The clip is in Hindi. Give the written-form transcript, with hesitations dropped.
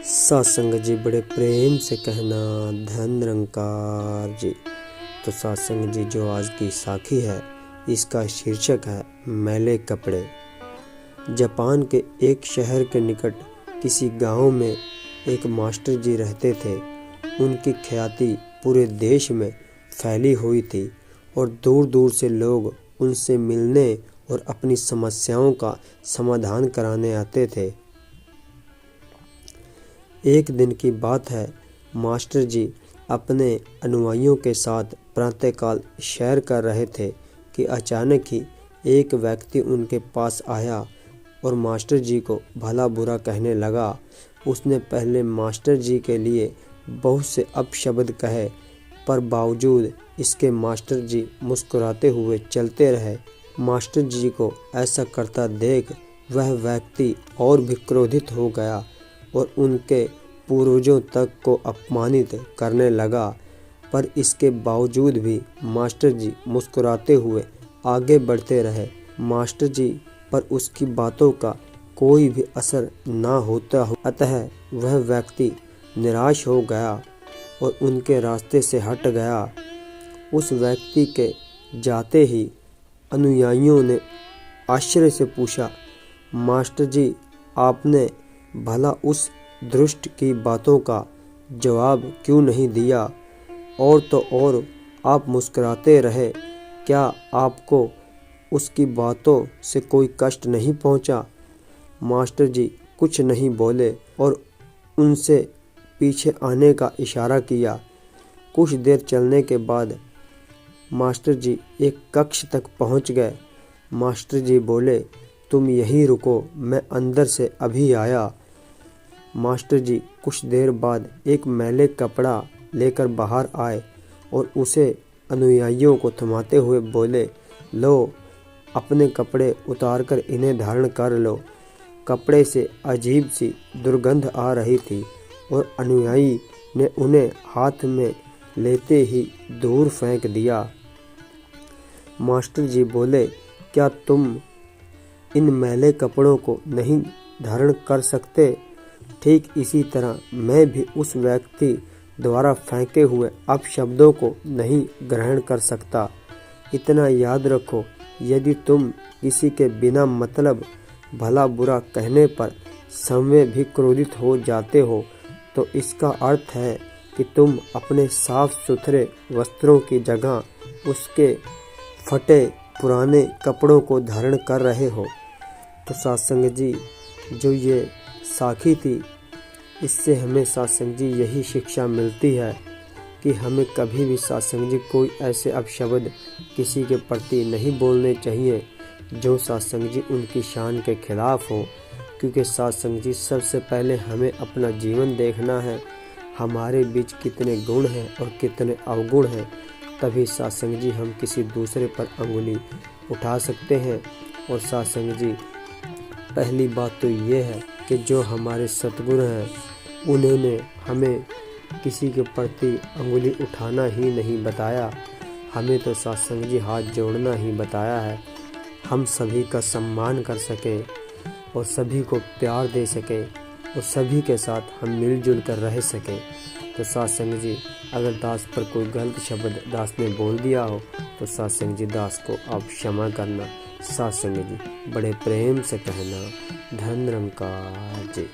सत्संग जी बड़े प्रेम से कहना धन निरंकार जी। तो सत्संग जी जो आज की साखी है इसका शीर्षक है मैले कपड़े। जापान के एक शहर के निकट किसी गांव में एक मास्टर जी रहते थे। उनकी ख्याति पूरे देश में फैली हुई थी और दूर दूर से लोग उनसे मिलने और अपनी समस्याओं का समाधान कराने आते थे। एक दिन की बात है, मास्टर जी अपने अनुयायियों के साथ प्रातःकाल सैर कर रहे थे कि अचानक ही एक व्यक्ति उनके पास आया और मास्टर जी को भला बुरा कहने लगा। उसने पहले मास्टर जी के लिए बहुत से अपशब्द कहे, पर बावजूद इसके मास्टर जी मुस्कुराते हुए चलते रहे। मास्टर जी को ऐसा करता देख वह व्यक्ति और भी क्रोधित हो गया और उनके पूर्वजों तक को अपमानित करने लगा, पर इसके बावजूद भी मास्टर जी मुस्कुराते हुए आगे बढ़ते रहे। मास्टर जी पर उसकी बातों का कोई भी असर ना होता अतः वह व्यक्ति निराश हो गया और उनके रास्ते से हट गया। उस व्यक्ति के जाते ही अनुयायियों ने आश्चर्य से पूछा, मास्टर जी आपने भला उस दुष्ट की बातों का जवाब क्यों नहीं दिया? और तो और आप मुस्कुराते रहे, क्या आपको उसकी बातों से कोई कष्ट नहीं पहुंचा? मास्टर जी कुछ नहीं बोले और उनसे पीछे आने का इशारा किया। कुछ देर चलने के बाद मास्टर जी एक कक्ष तक पहुंच गए। मास्टर जी बोले, तुम यहीं रुको, मैं अंदर से अभी आया। मास्टर जी कुछ देर बाद एक मैले कपड़ा लेकर बाहर आए और उसे अनुयायियों को थमाते हुए बोले, लो अपने कपड़े उतारकर इन्हें धारण कर लो। कपड़े से अजीब सी दुर्गंध आ रही थी और अनुयायी ने उन्हें हाथ में लेते ही दूर फेंक दिया। मास्टर जी बोले, क्या तुम इन मैले कपड़ों को नहीं धारण कर सकते? ठीक इसी तरह मैं भी उस व्यक्ति द्वारा फेंके हुए अपशब्दों को नहीं ग्रहण कर सकता। इतना याद रखो, यदि तुम किसी के बिना मतलब भला बुरा कहने पर स्वयं भी क्रोधित हो जाते हो तो इसका अर्थ है कि तुम अपने साफ सुथरे वस्त्रों की जगह उसके फटे पुराने कपड़ों को धारण कर रहे हो। तो सत्संग जी जो ये साखी थी, इससे हमें सत्संग जी यही शिक्षा मिलती है कि हमें कभी भी सत्संग जी कोई ऐसे अपशब्द किसी के प्रति नहीं बोलने चाहिए जो सत्संग जी उनकी शान के खिलाफ हो। क्योंकि सत्संग जी सबसे पहले हमें अपना जीवन देखना है, हमारे बीच कितने गुण हैं और कितने अवगुण हैं, तभी सत्संग जी हम किसी दूसरे पर अंगुली उठा सकते हैं। और सत्संग जी पहली बात तो ये है कि जो हमारे सतगुरु हैं उन्होंने हमें किसी के प्रति अंगुली उठाना ही नहीं बताया, हमें तो सत्संग जी हाथ जोड़ना ही बताया है। हम सभी का सम्मान कर सके और सभी को प्यार दे सके और सभी के साथ हम मिलजुल कर रह सके। तो सत्संग जी अगर दास पर कोई गलत शब्द दास ने बोल दिया हो तो सत्संग जी दास को आप क्षमा करना। सत्संग जी बड़े प्रेम से कहना धन निरंकार जी।